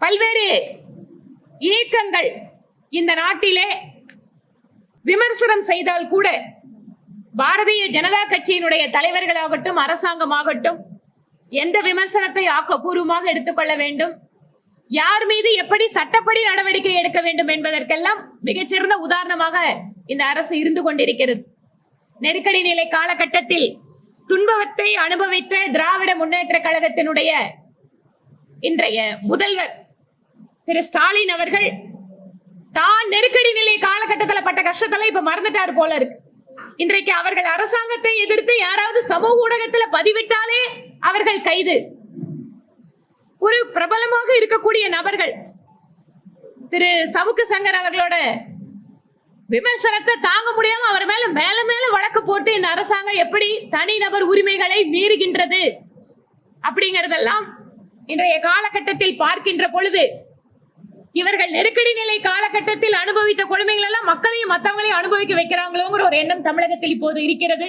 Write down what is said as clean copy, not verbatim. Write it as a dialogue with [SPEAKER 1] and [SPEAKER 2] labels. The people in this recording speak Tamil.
[SPEAKER 1] பல்வேறு இயக்கங்கள் இந்த நாட்டிலே விமர்சனம் செய்தால் கூட பாரதிய ஜனதா கட்சியினுடைய தலைவர்களாகட்டும் அரசாங்கமாகட்டும் எந்த விமர்சனத்தை ஆக்கப்பூர்வமாக எடுத்துக்கொள்ள வேண்டும், யார் மீது எப்படி சட்டப்படி நடவடிக்கை எடுக்க வேண்டும் என்பதற்கெல்லாம் மிகச்சிறந்த உதாரணமாக இந்த அரசு இருந்து கொண்டிருக்கிறது. நெருக்கடி நிலை காலகட்டத்தில் துன்பத்தை அனுபவித்த திராவிட முன்னேற்ற கழகத்தினுடைய இன்றைய முதல்வர் திரு ஸ்டாலின் அவர்கள் தான் நெருக்கடி நிலை காலகட்டத்தில் பட்ட கஷ்டத்துல இப்ப மறந்துட்டாரு போல இருக்கு. இன்றைக்கு அவர்கள் அரசாங்கத்தை எதிர்த்து யாராவது சமூக ஊடகத்தில் பதிவிட்டாலே அவர்கள் கைது. ஒரு பிரபலமாக இருக்கக்கூடிய நபர்கள் திரு சவுக்கு சங்கர் அவர்களோட விமர்சனத்தை தாங்க முடியாம அவர் மேல மேல மேல வழக்கு போட்டு இந்த அரசாங்கம் எப்படி தனிநபர் உரிமைகளை மீறுகின்றது அப்படிங்கறதெல்லாம் இன்றைய காலகட்டத்தில் பார்க்கின்ற பொழுது இவர்கள் நெருக்கடி நிலை காலகட்டத்தில் அனுபவித்த கொடுமைகள் எல்லாம் மக்களையும் மற்றவங்களையும் அனுபவிக்க வைக்கிறாங்களோங்கிற ஒரு எண்ணம் தமிழகத்தில் இப்போது இருக்கிறது.